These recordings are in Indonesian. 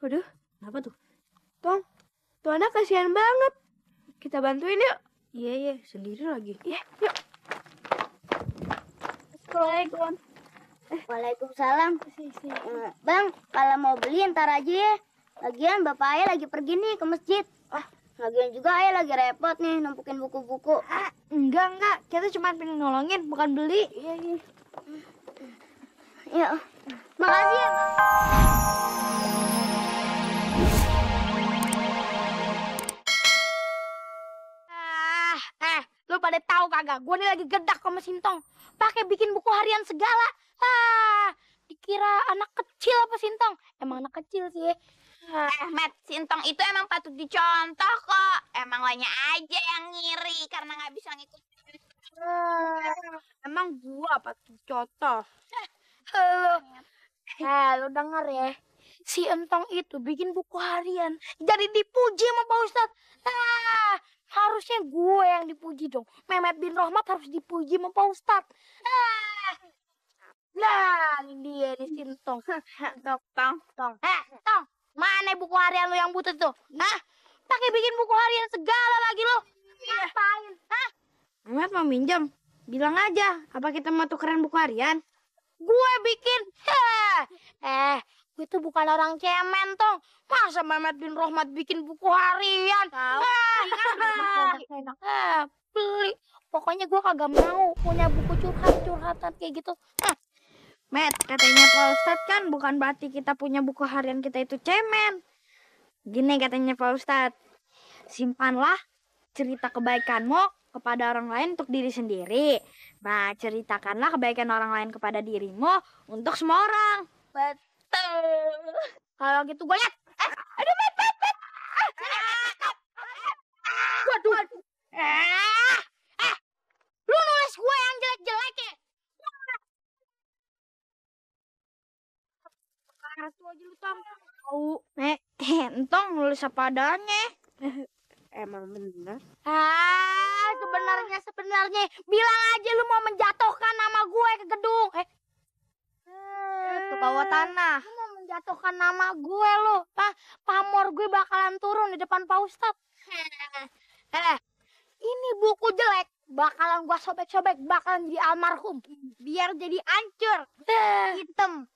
Waduh, kenapa tuh? Tong, tuh anak kasihan banget. Kita bantuin yuk. Iya, sendiri lagi. Iya, yuk. Assalamualaikum. Waalaikumsalam. Bang, kalau mau beli ntar aja ya. Lagian bapak ayah lagi pergi nih ke masjid. Lagian juga ayah lagi repot nih numpukin buku-buku. Enggak. Kita cuma pengen nolongin, bukan beli. Iya. Ya, makasih ya, Bang. Lu pada tahu kagak? Gua nih lagi gedak sama Sintong. Pakai bikin buku harian segala. Dikira anak kecil apa Sintong? Emang anak kecil sih. Met, Sintong itu emang patut dicontoh kok. Emang banyak aja yang ngiri karena nggak bisa ngikutin. Emang gua patut contoh. Lu denger ya. Si Entong itu bikin buku harian. Jadi dipuji sama Pak Ustadz. Harusnya gue yang dipuji dong. Mehmet bin Rohmat harus dipuji sama Pak Ustadz. Nah, ini dia nih si Entong. Tong. Tong, mana buku harian lu yang butut tuh? Pakai bikin buku harian segala lagi lu. Ngapain? Mehmet mau minjem. Bilang aja, apa kita mau tukeran buku harian? Gue bikin. Gue tuh bukan orang cemen, Tong. Masa Mehmet bin Rohmat bikin buku harian? Beli. Pokoknya gue kagak mau punya buku curhatan kayak gitu. Met, katanya Pak Ustadz kan bukan berarti kita punya buku harian kita itu cemen. Gini katanya Pak Ustadz, simpanlah cerita kebaikanmu kepada orang lain untuk diri sendiri. Nah, ceritakanlah kebaikan orang lain kepada dirimu untuk semua orang. Betul. Kalau gitu gue liat. Aduh, Met. Waduh. Lu nulis gue yang jelek-jelek ya? Sekarang tuh aja lu Tom. Tahu, Nek, Entong nulis apa adanya. Emang bener. Sebenarnya bilang aja lu mau menjatuhkan nama gue ke gedung. Ke bawah tanah. Lu mau menjatuhkan nama gue lu. Pamor gue bakalan turun di depan Pak Ustadz. Ini buku jelek bakalan gua sobek-sobek, bakalan jadi almarhum. Biar jadi hancur. Hitam.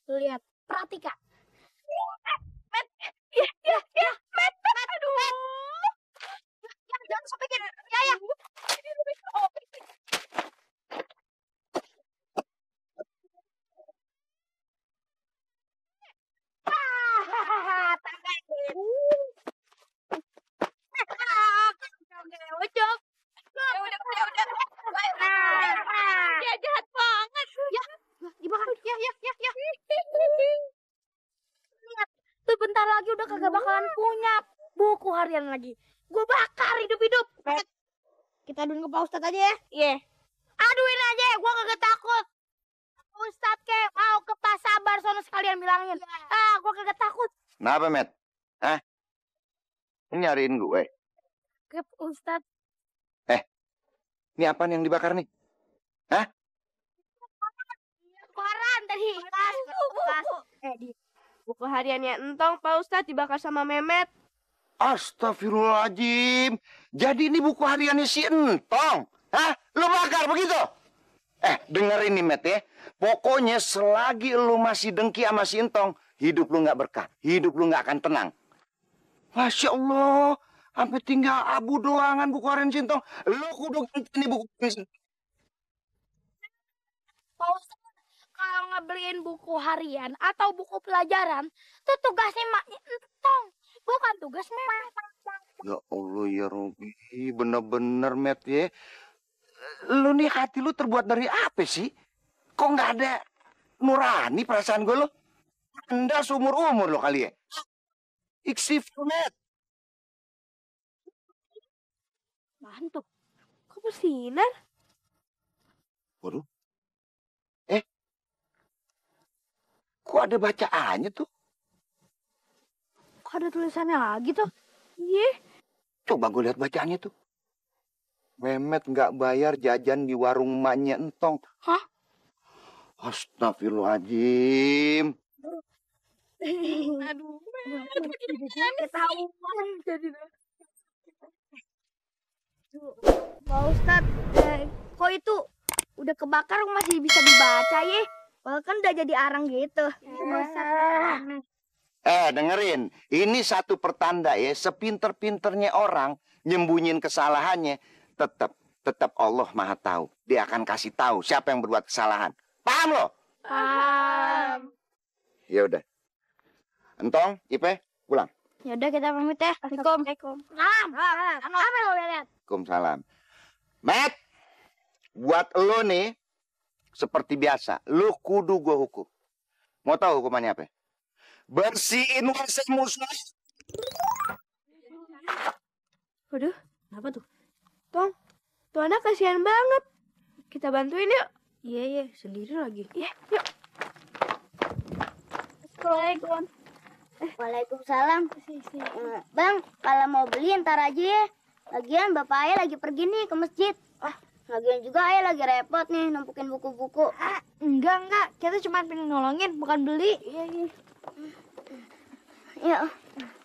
Lu lihat, perhatikan. Met. Met. Aduh. Jangan sobekin. Ya. Dia jahat banget. Ya, dibakar. Ya. Lihat, tuh bentar lagi udah kagak bakalan punya buku harian lagi. Gue bakar hidup-hidup. Kita aduin ke Pak Ustadz aja ya. Iya. Aduin aja, gue kagak takut. Ustadz mau ke Pak Sabar sono sekalian bilangin. Gue kagak takut. Kenapa, Met? Ini nyariin gue. Ke Ustadz. Ini apaan yang dibakar nih? Koran tadi. Di buku hariannya Entong, Pak Ustadz dibakar sama Mehmet. Astagfirullahaladzim. Jadi ini buku hariannya si Entong. Lu bakar begitu? Denger ini, Met ya. Pokoknya selagi lu masih dengki sama si Entong, hidup lu nggak berkah. Hidup lu nggak akan tenang. Masya Allah. Sampai tinggal abu doangan buku harian si Entong. Lu kudu ganti ini buku ini. Pak Ustadz, kalau ngebeliin buku harian atau buku pelajaran, itu tugasnya maknya Entong. Bukan tugas Mehmet. Ya Allah ya Robi, bener-bener Met ya. Lu nih hati lu terbuat dari apa sih? Kok nggak ada nurani perasaan gue lu? Anda seumur-umur lo kali ya? Iksif Met. Mantuk. Kok bersinar? Waduh. Kok ada bacaannya tuh? Kok ada tulisannya lagi tuh? Iya. Coba gue lihat bacaannya tuh. Mehmet nggak bayar jajan di warung emaknya Entong. Hah? Astagfirullahaladzim. Aduh, ketahuan jadi. Pak Ustadz, kok itu udah kebakar masih bisa dibaca ya? Bahkan udah jadi arang gitu. Dengerin. Ini satu pertanda ya. Sepinter-pinternya orang nyembunyiin kesalahannya. Tetap Allah Maha tahu. Dia akan kasih tahu siapa yang berbuat kesalahan. Paham lo? Paham. Ya udah. Entong, Ipe, pulang. Ya udah kita pamit ya. Assalamualaikum. Waalaikumsalam. Matt, buat lo nih, seperti biasa, lo kudu gue hukum. Mau tahu hukumannya apa? Bersihin WC musuh. Waduh, kenapa tuh? Tuh anak kasihan banget. Kita bantuin yuk. Iya, sendiri lagi. Iya, yuk. Assalamualaikum. Waalaikumsalam. Bang, kalau mau beli ntar aja ya. Lagian bapak ayah lagi pergi nih ke masjid. Lagian juga ayah lagi repot nih numpukin buku-buku. Enggak. Kita cuma pengen nolongin, bukan beli. Iya. Ya,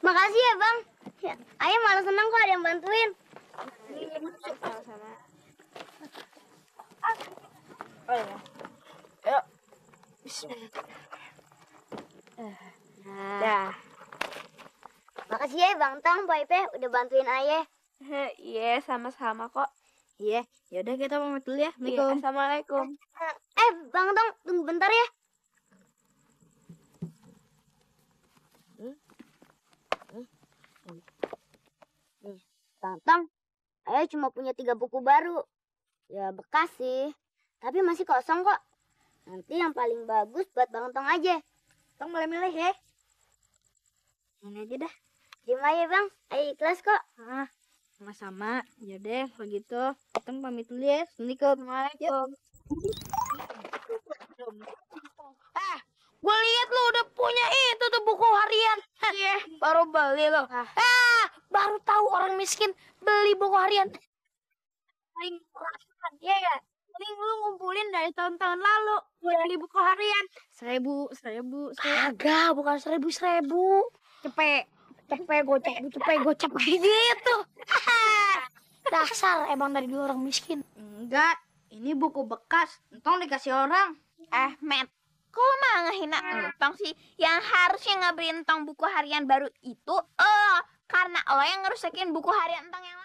makasih ya bang. Ya, ayah malah senang kok ada yang bantuin. Yuk. Bismillah. Dah. Makasih ya bang Tong, Pak Ipe udah bantuin ayah. Iya, sama-sama kok. Iya, ya udah kita pamit dulu ya. Iya, Assalamualaikum. Bang Tong, tunggu bentar ya. Bang Tong, ayah cuma punya 3 buku baru. Ya bekas sih, tapi masih kosong kok. Nanti yang paling bagus buat Bang Tong aja. Tong boleh milih ya. Ini aja dah. Terima ya bang, ayah ikhlas kok. Sama-sama. Ya deh, kalau gitu kita pamit dulu ya. Assalamualaikum. Gue lihat lu udah punya itu tuh buku harian. Iya, baru beli lo. Baru tahu orang miskin beli buku harian. Paling murahan, ya kan? Paling lu ngumpulin dari tahun-tahun lalu buat beli buku harian. 1.000. Agak, bukan 1.000. Cepet gocap Gitu. Dasar emang dari dulu orang miskin. Enggak, ini buku bekas. Entong dikasih orang. Matt, kok lo malah ngehina Entong sih? Yang harusnya ngeberi Entong buku harian baru itu karena lo yang ngerusakin buku harian Entong yang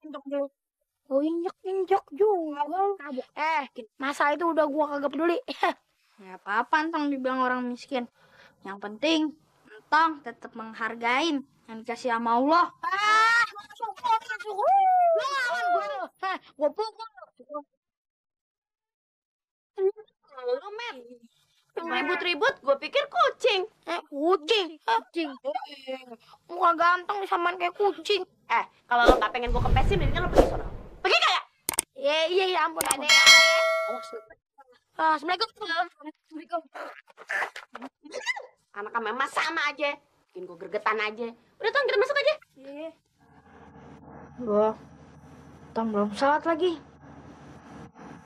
lalu. Oh, injek juga. Masa itu udah gua kagak peduli. Ya apa-apa Entong dibilang orang miskin. Yang penting Entong tetap menghargain yang dikasih sama Allah. Lu lawan gue lu. Gua pukul lu. Lo, Matt. Ribut-ribut, gue pikir kucing. Kucing. Muka ganteng disamain kayak kucing. Kalau lo gak pengen gue kepesin, mendingan lo pergi sono. Pergi kayak? Iya, ampun. Assalamualaikum. Anak memang sama aja. Bikin gue gregetan aja. Udah Tong, kita masuk aja. Iya. Loh, Entong belum sholat lagi.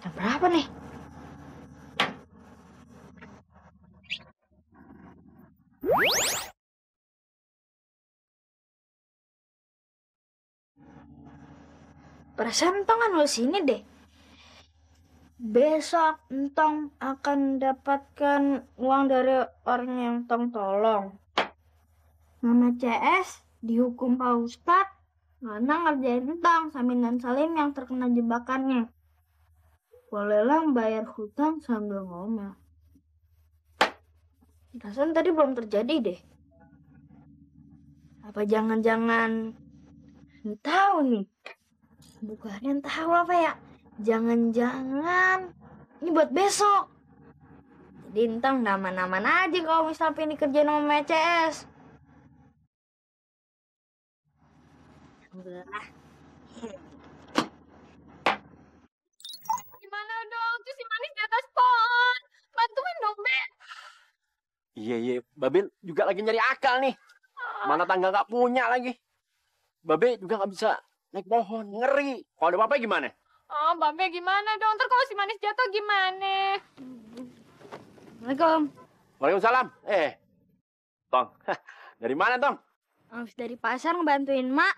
Jam berapa nih? Perasaan Entong kan lo sini deh. Besok Entong akan dapatkan uang dari orang yang Entong tolong. Mama CS dihukum Pak Ustadz karena ngerjain Entong Samin dan Salim yang terkena jebakannya. Bolehlah bayar hutang sambil ngomel. Perasaan tadi belum terjadi deh. Apa jangan-jangan tahu nih? Bukannya tahu apa ya? Jangan-jangan ini buat besok. Jadi Entong aman-aman aja kalau misalnya ini kerjaan sama CS. Gimana dong? Tuh si manis di atas pohon. Bantuin dong, Matt. Iya, Babe juga lagi nyari akal nih. Mana tangga nggak punya lagi. Babe juga nggak bisa naik pohon, ngeri. Kalau ada apa-apa gimana? Oh, Babe gimana dong? Ntar kalau si Manis jatuh gimana? Assalamualaikum. Waalaikumsalam. Tong. Dari mana, Tong? Habis dari pasar ngebantuin mak.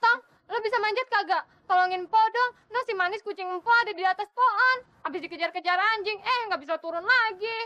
Tong, lo bisa manjat kagak? Tolongin Po dong. No, si Manis kucing Po ada di atas pohon. Habis dikejar-kejar anjing, nggak bisa turun lagi.